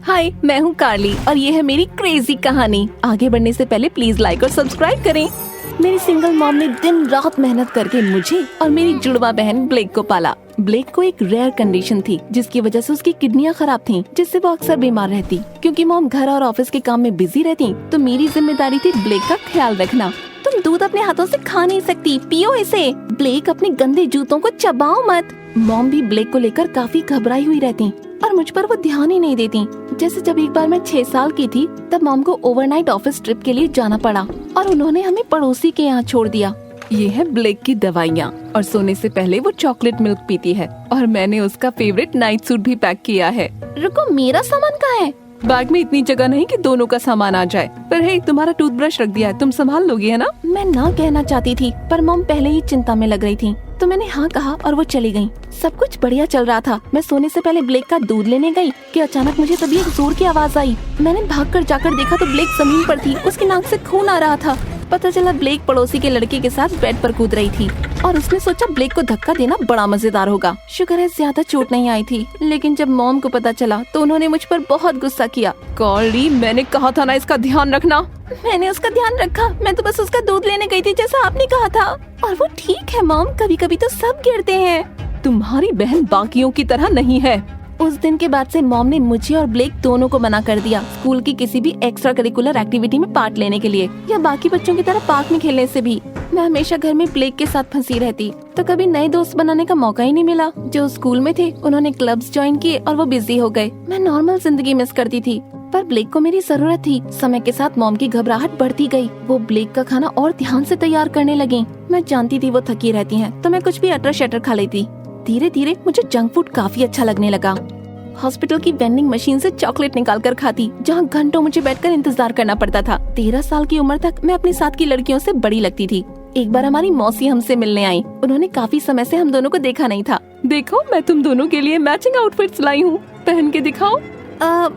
हाय, मैं हूँ कार्ली और ये है मेरी क्रेजी कहानी। आगे बढ़ने से पहले प्लीज लाइक और सब्सक्राइब करें। मेरी सिंगल मॉम ने दिन रात मेहनत करके मुझे और मेरी जुड़वा बहन ब्लेक को पाला। ब्लेक को एक रेयर कंडीशन थी जिसकी वजह से उसकी किडनियां खराब थीं, जिससे वो अक्सर बीमार रहती। क्योंकि मॉम घर और ऑफिस के काम में बिजी रहती, तो मेरी जिम्मेदारी थी ब्लेक का ख्याल रखना। तुम दूध अपने हाथों से खा नहीं सकती, पियो इसे। ब्लेक अपने गंदे जूतों को चबाओ मत। मॉम भी ब्लेक को लेकर काफी घबराई हुई रहती और मुझ पर वो ध्यान ही नहीं देती। जैसे जब एक बार मैं 6 साल की थी, तब मॉम को ओवरनाइट ऑफिस ट्रिप के लिए जाना पड़ा और उन्होंने हमें पड़ोसी के यहाँ छोड़ दिया। ये है ब्लेक की दवाइयाँ और सोने से पहले वो चॉकलेट मिल्क पीती है और मैंने उसका फेवरेट नाइट सूट भी पैक किया है। रुको, मेरा सामान कहाँ है? बैग में इतनी जगह नहीं कि दोनों का सामान आ जाए। पर हे, तुम्हारा टूथब्रश रख दिया है, तुम संभाल लोगी है ना? मैं ना कहना चाहती थी पर मॉम पहले ही चिंता में लग रही थी, तो मैंने हाँ कहा और वो चली गयी। सब कुछ बढ़िया चल रहा था। मैं सोने से पहले ब्लेक का दूध लेने गई कि अचानक मुझे तभी एक जोर की आवाज आई। मैंने भागकर जाकर देखा तो ब्लेक जमीन पर थी, उसकी नाक से खून आ रहा था। पता चला ब्लेक पड़ोसी के लड़के के साथ बेड पर कूद रही थी और उसने सोचा ब्लेक को धक्का देना बड़ा मजेदार होगा। शुक्र है ज्यादा चोट नहीं आई थी। लेकिन जब मॉम को पता चला तो उन्होंने मुझ पर बहुत गुस्सा किया। कार्ली, मैंने कहा था ना इसका ध्यान रखना। मैंने उसका ध्यान रखा, मैं तो बस उसका दूध लेने गई थी जैसा आपने कहा था। और वो ठीक है मॉम, कभी कभी तो सब गिरते हैं। तुम्हारी बहन बाकियों की तरह नहीं है। उस दिन के बाद से मॉम ने मुझे और ब्लेक दोनों को मना कर दिया स्कूल की किसी भी एक्स्ट्रा करिकुलर एक्टिविटी में पार्ट लेने के लिए या बाकी बच्चों की तरह पार्क में खेलने से भी। मैं हमेशा घर में ब्लेक के साथ फंसी रहती, तो कभी नए दोस्त बनाने का मौका ही नहीं मिला। जो स्कूल में थे उन्होंने क्लब्स ज्वाइन किए और वो बिजी हो गए। मैं नॉर्मल जिंदगी मिस करती थी, पर ब्लेक को मेरी जरूरत थी। समय के साथ मॉम की घबराहट बढ़ती गई। वो ब्लेक का खाना और ध्यान से तैयार करने लगी। मैं जानती थी वो थकी रहती हैं, तो मैं कुछ भी अटर शटर खा लेती। धीरे धीरे मुझे जंक फूड काफी अच्छा लगने लगा। हॉस्पिटल की वेंडिंग मशीन से चॉकलेट निकालकर खाती, जहाँ घंटों मुझे बैठकर इंतजार करना पड़ता था। 13 साल की उम्र तक मैं अपने साथ की लड़कियों से बड़ी लगती थी। एक बार हमारी मौसी हमसे मिलने आई। उन्होंने काफी समय से हम दोनों को देखा नहीं था। देखो, मैं तुम दोनों के लिए मैचिंग आउटफिट्स लाई हूँ, पहन के दिखाओ।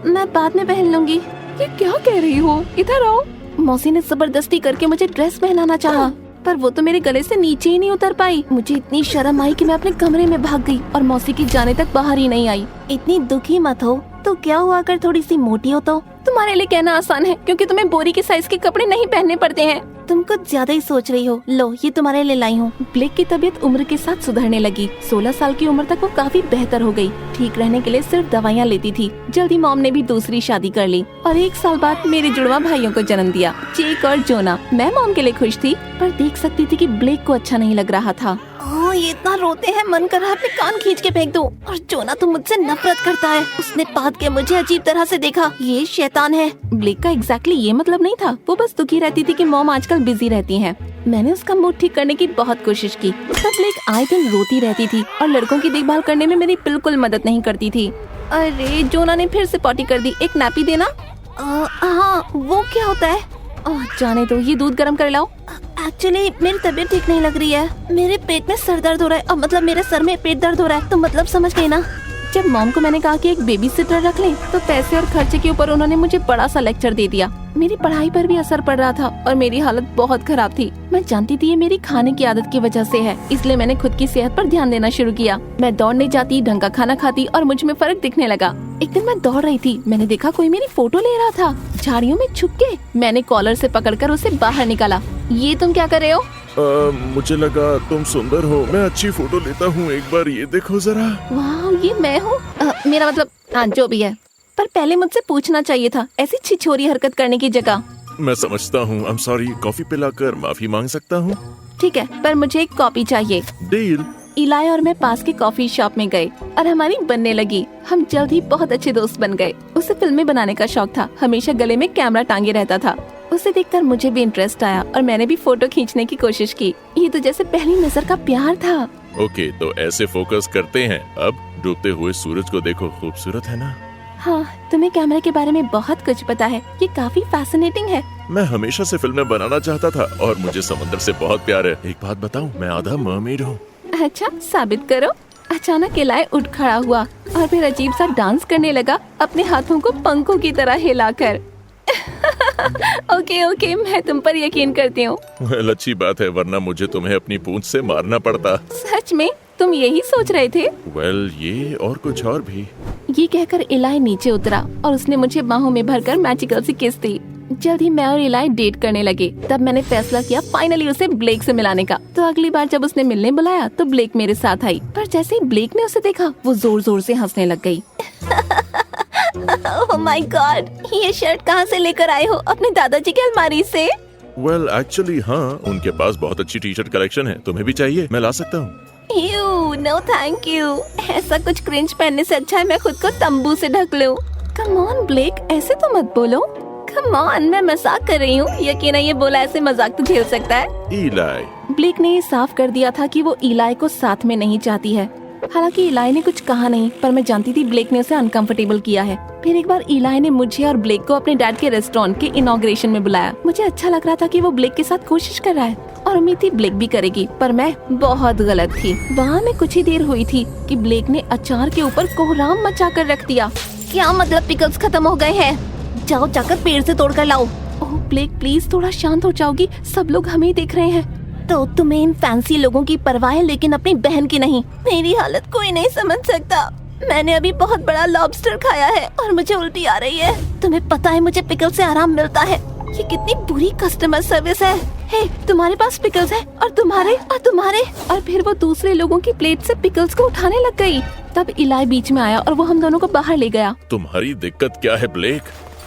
मैं बाद में पहन लूंगी। ये क्या कह रही हो? इधर आओ। मौसी ने जबरदस्ती करके मुझे ड्रेस पहनाना चाहा, पर वो तो मेरे गले से नीचे ही नहीं उतर पाई। मुझे इतनी शर्म आई कि मैं अपने कमरे में भाग गई और मौसी की जाने तक बाहर ही नहीं आई। इतनी दुखी मत हो, तो क्या हुआ अगर थोड़ी सी मोटी हो तो? तुम्हारे लिए कहना आसान है क्योंकि तुम्हें बोरी के साइज के कपड़े नहीं पहनने पड़ते हैं। तुम कुछ ज्यादा ही सोच रही हो। लो, ये तुम्हारे लिए लाई हूँ। ब्लेक की तबीयत उम्र के साथ सुधरने लगी। 16 साल की उम्र तक वो काफी बेहतर हो गई। ठीक रहने के लिए सिर्फ दवाइयाँ लेती थी। जल्दी मॉम ने भी दूसरी शादी कर ली और 1 साल बाद मेरे जुड़वा भाइयों को जन्म दिया, जेक और जोना। मैं मॉम के लिए खुश थी, पर देख सकती थी कि ब्लेक को अच्छा नहीं लग रहा था। ये इतना रोते हैं, मन कर रहा है अपने कान खींच के फेंक दूं। और जोना तो मुझसे नफरत करता है। उसने पाद के मुझे अजीब तरह से देखा। ये शैतान है। ब्लेक का एग्जैक्टली ये मतलब नहीं था। वो बस दुखी रहती थी कि मॉम आजकल बिजी रहती हैं। मैंने उसका मूड ठीक करने की बहुत कोशिश की, तब ब्लेक आए दिन रोती रहती थी और लड़कों की देखभाल करने में मेरी बिल्कुल मदद नहीं करती थी। अरे, जोना ने फिर से पॉटी कर दी। एक नैपी देना। हाँ, वो क्या होता है? जाने दो, ये दूध गर्म कर लाओ। एक्चुअली मेरी तबीयत ठीक नहीं लग रही है। मेरे पेट में सर दर्द हो रहा है। मतलब मेरे सर में पेट दर्द हो रहा है। तो मतलब समझ गई ना? जब मॉम को मैंने कहा कि एक बेबी सिटर रख लें, तो पैसे और खर्चे के ऊपर उन्होंने मुझे बड़ा सा लेक्चर दे दिया। मेरी पढ़ाई पर भी असर पड़ रहा था और मेरी हालत बहुत खराब थी। मैं जानती थी ये मेरी खाने की आदत की वजह से है, इसलिए मैंने खुद की सेहत पर ध्यान देना शुरू किया। मैं दौड़ने जाती, ढंग का खाना खाती और मुझ में फर्क दिखने लगा। एक दिन मैं दौड़ रही थी, मैंने देखा कोई मेरी फोटो ले रहा था झाड़ियों में छुप के। मैंने कॉलर से पकड़कर उसे बाहर निकाला। ये तुम क्या कर रहे हो? मुझे लगा तुम सुंदर हो, मैं अच्छी फोटो लेता हूँ, एक बार ये देखो जरा। वाह, ये मैं हूँ? मेरा मतलब, हाँ जो भी है, पर पहले मुझसे पूछना चाहिए था ऐसी छिछोरी हरकत करने की जगह। मैं समझता हूँ, I'm sorry, कॉफी पिलाकर माफी मांग सकता हूँ? ठीक है, पर मुझे एक कॉपी चाहिए। डील। इलाय और मैं पास के कॉफी शॉप में गए और हमारी बनने लगी। हम जल्द ही बहुत अच्छे दोस्त बन गए। उसे फिल्में बनाने का शौक था, हमेशा गले में कैमरा टांगे रहता था। उसे देखकर मुझे भी इंटरेस्ट आया और मैंने भी फोटो खींचने की कोशिश की। ये तो जैसे पहली नजर का प्यार था। ओके, तो ऐसे फोकस करते हैं। अब डूबते हुए सूरज को देखो, खूबसूरत है ना? हाँ, तुम्हें कैमरे के बारे में बहुत कुछ पता है। ये काफी फैसिनेटिंग है। मैं हमेशा से फिल्में बनाना चाहता था और मुझे समुद्र से बहुत प्यार है। एक बात बताऊं, मैं आधा मरमेड हूँ। अच्छा, साबित करो। अचानक इलाय उठ खड़ा हुआ और फिर अजीब सा डांस करने लगा, अपने हाथों को पंखों की तरह हिलाकर। ओके, मैं तुम पर यकीन करती हूँ। अच्छी बात है, वरना मुझे तुम्हें अपनी पूंछ से मारना पड़ता। सच में? तुम यही सोच रहे थे? ये और कुछ और भी। ये कहकर इलाई नीचे उतरा और उसने मुझे बाहों में भरकर मैजिकल सी किस दी। जल्द ही मैं और इलाई डेट करने लगे। तब मैंने फैसला किया फाइनली उसे ब्लेक से मिलाने का। तो अगली बार जब उसने मिलने बुलाया तो ब्लेक मेरे साथ आई, पर जैसे ही ब्लेक ने उसे देखा वो जोर जोर से हंसने लग गई। ओह माय गॉड, ये शर्ट कहाँ से लेकर आए हो? अपने दादाजी की अलमारी से? वेल एक्चुअली हाँ, उनके पास बहुत अच्छी टी शर्ट कलेक्शन है। तुम्हें भी चाहिए? मैं ला सकता हूँ। No thank you. ऐसा कुछ क्रिंज पहनने से अच्छा है मैं खुद को तंबू से ढक लूं। कम ऑन ब्लेक, ऐसे तो मत बोलो। कम ऑन, मैं मजाक कर रही हूँ। यकीन है ये बोला ऐसे मजाक तो झेल सकता है। इलाई। ब्लेक ने ये साफ कर दिया था कि वो इलाई को साथ में नहीं चाहती है। हालांकि इलाई ने कुछ कहा नहीं, पर मैं जानती थी ब्लेक ने उसे अनकंफर्टेबल किया है। फिर एक बार इलाई ने मुझे और ब्लेक को अपने डैड के रेस्टोरेंट के इनॉग्रेशन में बुलाया। मुझे अच्छा लग रहा था कि वो ब्लेक के साथ कोशिश कर रहा है और उम्मीद थी ब्लेक भी करेगी, पर मैं बहुत गलत थी। वहाँ में कुछ ही देर हुई थी कि ब्लेक ने अचार के ऊपर कोहराम मचा कर रख दिया। क्या मतलब पिकल्स खत्म हो गए हैं? जाओ जाकर पेड़ से तोड़ कर लाओ। ओह ब्लेक प्लीज थोड़ा शांत हो जाओगी, सब लोग हमें ही देख रहे हैं। तो तुम्हें इन फैंसी लोगों की परवाह है लेकिन अपनी बहन की नहीं। मेरी हालत कोई नहीं समझ सकता। मैंने अभी बहुत बड़ा लॉबस्टर खाया है और मुझे उल्टी आ रही है। तुम्हें पता है मुझे पिकल से आराम मिलता है। ये कितनी बुरी कस्टमर सर्विस है। हे, तुम्हारे पास पिकल्स है और तुम्हारे और फिर वो दूसरे लोगों की प्लेट से पिकल्स को उठाने लग गई। तब इलाई बीच में आया और वो हम दोनों को बाहर ले गया। तुम्हारी दिक्कत क्या है ब्लेक?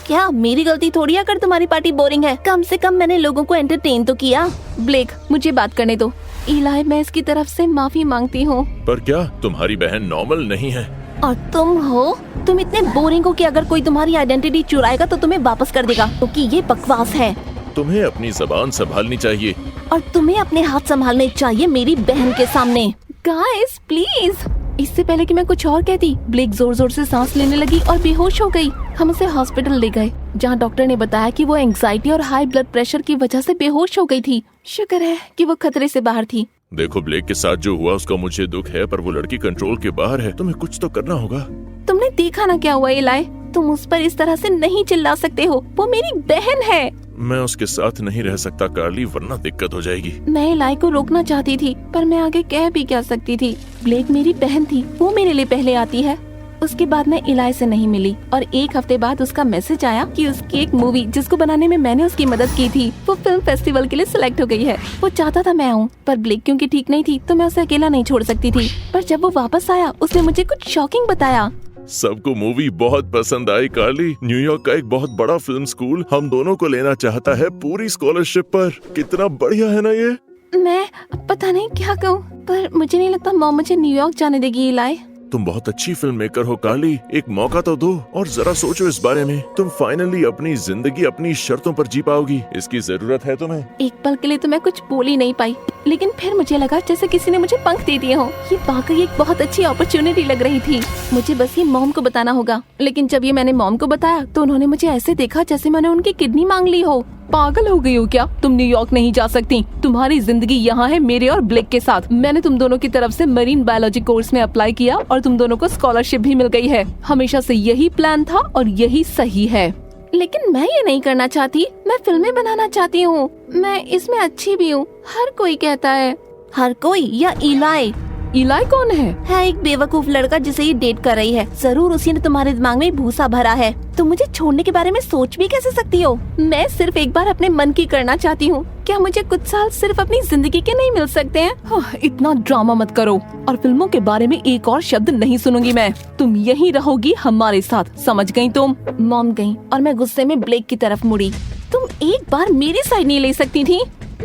क्या मेरी गलती थोड़ी है अगर तुम्हारी पार्टी बोरिंग है? कम से कम मैंने लोगों को एंटरटेन तो किया। ब्लेक मुझे बात करने दो। इलाई मैं इसकी तरफ से माफी मांगती हूँ। पर क्या तुम्हारी बहन नॉर्मल नहीं है? और तुम हो? तुम इतने बोरिंग हो कि अगर कोई तुम्हारी आइडेंटिटी चुराएगा तो तुम्हें वापस कर देगा, क्योंकि ये बकवास है। तुम्हें अपनी जबान संभालनी चाहिए। और तुम्हें अपने हाथ संभालने चाहिए मेरी बहन के सामने। Guys please. इससे पहले कि मैं कुछ और कहती, ब्लेक जोर जोर से सांस लेने लगी और बेहोश हो गई। हम उसे हॉस्पिटल ले गए, जहां डॉक्टर ने बताया कि वो एंजाइटी और हाई ब्लड प्रेशर की वजह से बेहोश हो गई थी। शुक्र है कि वो खतरे से बाहर थी। देखो ब्लेक के साथ जो हुआ उसका मुझे दुख है, पर वो लड़की कंट्रोल के बाहर है। तुम्हें कुछ तो करना होगा। तुमने देखा ना क्या हुआ इलाई? तुम उस पर इस तरह से नहीं चिल्ला सकते हो, वो मेरी बहन है। मैं उसके साथ नहीं रह सकता कार्ली, वरना दिक्कत हो जाएगी। मैं इलाई को रोकना चाहती थी, पर मैं आगे कह भी क्या सकती थी। ब्लेक मेरी बहन थी, वो मेरे लिए पहले आती है। उसके बाद मैं इलाई से नहीं मिली और एक हफ्ते बाद उसका मैसेज आया कि उसकी एक मूवी जिसको बनाने में मैंने उसकी मदद की थी, वो फिल्म फेस्टिवल के लिए सिलेक्ट हो गई है। वो चाहता था मैं आऊँ, पर ब्लेक क्योंकि ठीक नहीं थी तो मैं उसे अकेला नहीं छोड़ सकती थी। पर जब वो वापस आया उसने मुझे कुछ शॉकिंग बताया। सबको मूवी बहुत पसंद आई कार्ली। न्यूयॉर्क का एक बहुत बड़ा फिल्म स्कूल हम दोनों को लेना चाहता है पूरी स्कॉलरशिप पर। कितना बढ़िया है ना ये? मैं पता नहीं क्या कहूँ, पर मुझे नहीं लगता मॉम मुझे न्यूयॉर्क जाने देगी इलाई। तुम बहुत अच्छी फिल्म मेकर हो कार्ली, एक मौका तो दो और जरा सोचो इस बारे में। तुम फाइनली अपनी जिंदगी अपनी शर्तों पर जी पाओगी, इसकी जरूरत है तुम्हें। एक पल के लिए तो मैं कुछ बोल ही नहीं पाई, लेकिन फिर मुझे लगा जैसे किसी ने मुझे पंख दे दिए हो। ये वाकई एक बहुत अच्छी अपॉर्चुनिटी लग रही थी। मुझे बस ये मॉम को बताना होगा। लेकिन जब ये मैंने मॉम को बताया तो उन्होंने मुझे ऐसे देखा जैसे मैंने उनकी किडनी मांग ली हो। पागल हो गई हो क्या? तुम न्यूयॉर्क नहीं जा सकती। तुम्हारी जिंदगी यहाँ है मेरे और ब्लेक के साथ। मैंने तुम दोनों की तरफ से मरीन बायोलॉजी कोर्स में अप्लाई किया और तुम दोनों को स्कॉलरशिप भी मिल गई है। हमेशा से यही प्लान था और यही सही है। लेकिन मैं ये नहीं करना चाहती। मैं फिल्में बनाना चाहती हूँ। मैं इसमें अच्छी भी हूँ, हर कोई कहता है। हर कोई या इलाई? इलाई कौन है एक बेवकूफ लड़का जिसे ये डेट कर रही है। जरूर उसी ने तुम्हारे दिमाग में भूसा भरा है। तुम मुझे छोड़ने के बारे में सोच भी कैसे सकती हो? मैं सिर्फ एक बार अपने मन की करना चाहती हूँ। क्या मुझे कुछ साल सिर्फ अपनी जिंदगी के नहीं मिल सकते हैं? इतना ड्रामा मत करो और फिल्मों के बारे में एक और शब्द नहीं सुनूंगी मैं। तुम यहीं रहोगी हमारे साथ, समझ गई तुम? मॉम गई और मैं गुस्से में ब्लेक की तरफ मुड़ी। तुम एक बार मेरी साइड नहीं ले सकती थी?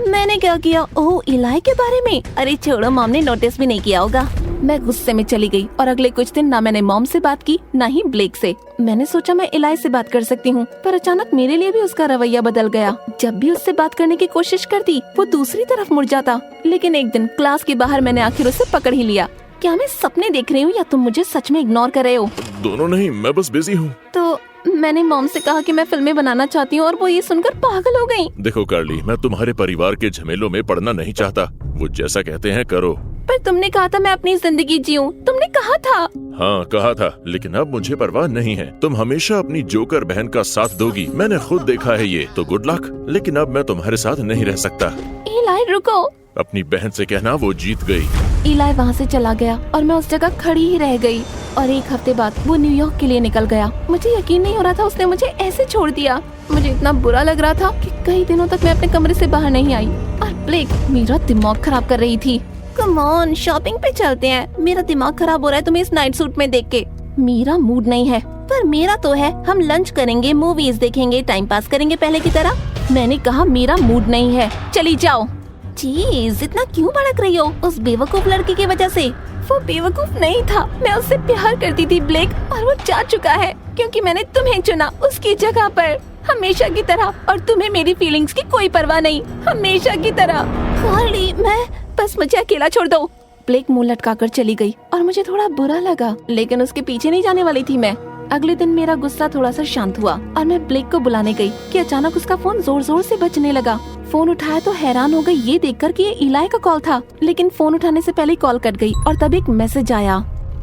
मैंने क्या किया? ओह इलाई के बारे में? अरे छोड़ो, मॉम ने नोटिस भी नहीं किया होगा। मैं गुस्से में चली गई और अगले कुछ दिन ना मैंने मॉम से बात की ना ही ब्लेक से। मैंने सोचा मैं इलाई से बात कर सकती हूँ, पर अचानक मेरे लिए भी उसका रवैया बदल गया। जब भी उससे बात करने की कोशिश करती वो दूसरी तरफ मुड़ जाता। लेकिन एक दिन क्लास के बाहर मैंने आखिर उसे पकड़ ही लिया। क्या मैं सपने देख रही हूँ या तुम मुझे सच में इग्नोर कर रहे हो? दोनों नहीं, मैं बस बिजी हूँ। तो मैंने मॉम से कहा कि मैं फिल्में बनाना चाहती हूँ और वो ये सुनकर पागल हो गई। देखो कार्ली, मैं तुम्हारे परिवार के झमेलों में पड़ना नहीं चाहता। वो जैसा कहते हैं करो। पर तुमने कहा था मैं अपनी जिंदगी जीऊं। तुमने कहा था। हाँ कहा था, लेकिन अब मुझे परवाह नहीं है। तुम हमेशा अपनी जोकर बहन का साथ दोगी, मैंने खुद देखा है ये। तो गुड लक, लेकिन अब मैं तुम्हारे साथ नहीं रह सकता। इलाई रुको। अपनी बहन से कहना वो जीत गई। इलाई वहाँ से चला गया और मैं उस जगह खड़ी ही रह गई। और एक हफ्ते बाद वो न्यूयॉर्क के लिए निकल गया। मुझे यकीन नहीं हो रहा था उसने मुझे ऐसे छोड़ दिया। मुझे इतना बुरा लग रहा था कि कई दिनों तक मैं अपने कमरे से बाहर नहीं आई। और ब्लेक मेरा दिमाग खराब कर रही थी। कम ऑन, शॉपिंग पे चलते हैं। मेरा दिमाग खराब हो रहा है तुम्हें इस नाइट सूट में देख के। मेरा मूड नहीं है, पर मेरा तो है। हम लंच करेंगे, मूवीज देखेंगे, टाइम पास करेंगे पहले की तरह। मैंने कहा मेरा मूड नहीं है, चली जाओ। चीज इतना क्यों भड़क रही हो उस बेवकूफ लड़की की वजह से? वो बेवकूफ नहीं था, मैं उससे प्यार करती थी ब्लेक, और वो जा चुका है क्योंकि मैंने तुम्हें चुना उसकी जगह पर, हमेशा की तरह। और तुम्हें मेरी फीलिंग्स की कोई परवाह नहीं, हमेशा की तरह। कार्ली, मैं बस मुझे अकेला छोड़ दो। ब्लेक मुंह लटका कर चली गई और मुझे थोड़ा बुरा लगा, लेकिन उसके पीछे नहीं जाने वाली थी मैं। अगले दिन मेरा गुस्सा थोड़ा सा शांत हुआ और मैं ब्लेक को बुलाने गई कि अचानक उसका फोन जोर जोर से बजने लगा। फोन उठाया तो हैरान हो गई ये देखकर कि ये इलाई का कॉल था, लेकिन फोन उठाने से पहले कॉल कट गई और तब एक मैसेज आया,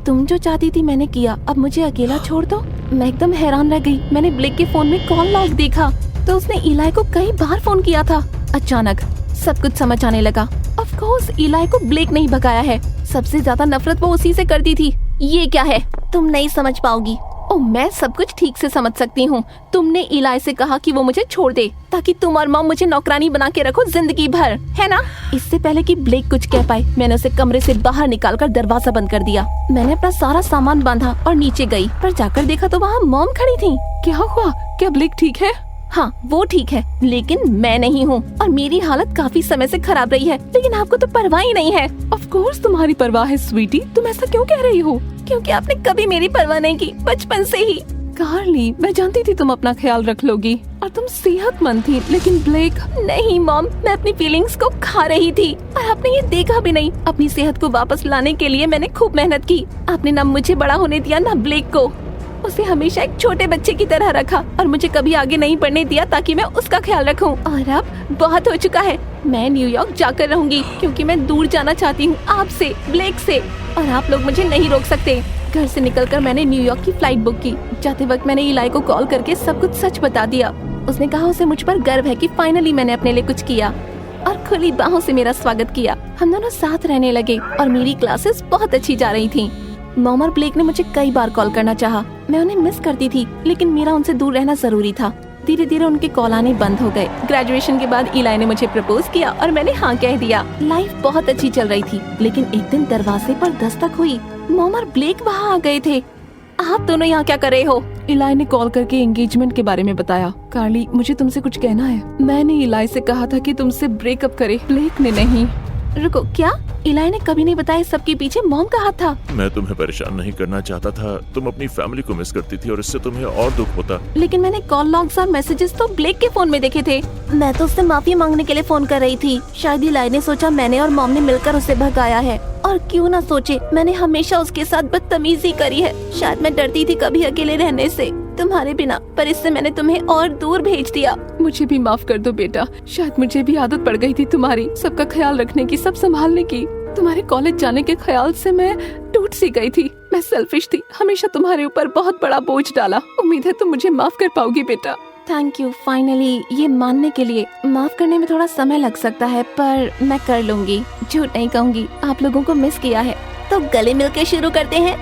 तुम जो चाहती थी मैंने किया, अब मुझे अकेला छोड़ दो। मैं एकदम हैरान रह गई। मैंने ब्लेक के फोन में कॉल लॉग देखा तो उसने इलाई को कई बार फोन किया था। अचानक सब कुछ समझ आने लगा। ऑफ कोर्स इलाई को ब्लेक नहीं भगाया है, सबसे ज्यादा नफरत वो उसी से करती थी। ये क्या है, तुम नहीं समझ पाओगी। ओह, मैं सब कुछ ठीक से समझ सकती हूँ। तुमने इलाई से कहा कि वो मुझे छोड़ दे ताकि तुम और मॉम मुझे नौकरानी बना के रखो जिंदगी भर, है ना? इससे पहले कि ब्लेक कुछ कह पाए, मैंने उसे कमरे से बाहर निकालकर दरवाजा बंद कर दिया। मैंने अपना सारा सामान बांधा और नीचे गई, पर जाकर देखा तो वहाँ मॉम खड़ी थी। क्या हुआ? क्या ब्लेक ठीक है? हाँ, वो ठीक है, लेकिन मैं नहीं हूँ और मेरी हालत काफी समय से खराब रही है, लेकिन आपको तो परवाह ही नहीं है। ऑफ कोर्स तुम्हारी परवाह है स्वीटी, तुम ऐसा क्यों कह रही हो? क्योंकि आपने कभी मेरी परवाह नहीं की, बचपन से ही। कार्ली, मैं जानती थी तुम अपना ख्याल रख लोगी और तुम सेहतमंद थी, लेकिन ब्लेक नहीं। मॉम, मैं अपनी फीलिंग्स को खा रही थी और आपने ये देखा भी नहीं। अपनी सेहत को वापस लाने के लिए मैंने खूब मेहनत की। आपने ना मुझे बड़ा होने दिया ना ब्लेक को। उसे हमेशा एक छोटे बच्चे की तरह रखा और मुझे कभी आगे नहीं बढ़ने दिया ताकि मैं उसका ख्याल रखूं। और अब बहुत हो चुका है, मैं न्यूयॉर्क जाकर रहूंगी क्योंकि मैं दूर जाना चाहती हूँ आपसे, ब्लेक से, और आप लोग मुझे नहीं रोक सकते। घर से निकलकर मैंने न्यूयॉर्क की फ्लाइट बुक की। जाते वक्त मैंने इलाई को कॉल करके सब कुछ सच बता दिया। उसने कहा उसे मुझ पर गर्व है कि फाइनली मैंने अपने लिए कुछ किया, और खुली बाहों से मेरा स्वागत किया। हम दोनों साथ रहने लगे और मेरी क्लासेस बहुत अच्छी जा रही थी। मॉम और ब्लेक ने मुझे कई बार कॉल करना चाहा, मैं उन्हें मिस करती थी, लेकिन मेरा उनसे दूर रहना जरूरी था। धीरे धीरे उनके कॉल आने बंद हो गए। ग्रेजुएशन के बाद इलाई ने मुझे प्रपोज किया और मैंने हाँ कह दिया। लाइफ बहुत अच्छी चल रही थी, लेकिन एक दिन दरवाजे पर दस्तक हुई। मॉम और ब्लेक वहाँ आ गए थे। आप दोनों यहाँ क्या कर रहे हो? इलाई ने कॉल करके एंगेजमेंट के बारे में बताया। कार्ली, मुझे तुमसे कुछ कहना है। मैंने इलाई से कहा था कि तुमसे ब्रेकअप करे, ब्लेक ने नहीं। रुको, क्या? इलाई ने कभी नहीं बताया सबके पीछे मॉम का हाथ था। मैं तुम्हें परेशान नहीं करना चाहता था, तुम अपनी फैमिली को मिस करती थी और इससे तुम्हें और दुख होता। लेकिन मैंने कॉल लॉग्स और मैसेजेस तो ब्लेक के फोन में देखे थे। मैं तो उससे माफी मांगने के लिए फोन कर रही थी। शायद इलाई ने सोचा मैंने और मॉम ने मिलकर उसे भगाया है, और क्यों ना सोचे मैंने हमेशा उसके साथ बदतमीजी करी है। शायद मैं डरती थी कभी अकेले रहने से तुम्हारे बिना, पर इससे मैंने तुम्हें और दूर भेज दिया। मुझे भी माफ कर दो बेटा, शायद मुझे भी आदत पड़ गई थी तुम्हारी, सबका ख्याल रखने की, सब संभालने की। तुम्हारे कॉलेज जाने के ख्याल से मैं टूट सी गई थी। मैं सेल्फिश थी, हमेशा तुम्हारे ऊपर बहुत बड़ा बोझ डाला। उम्मीद है तुम मुझे माफ कर पाओगी बेटा। थैंक यू फाइनली ये मानने के लिए। माफ करने में थोड़ा समय लग सकता है, पर मैं कर लूंगी, झूठ नहीं कहूँगी। आप लोगों को मिस किया है, तो गले मिलके शुरू करते हैं।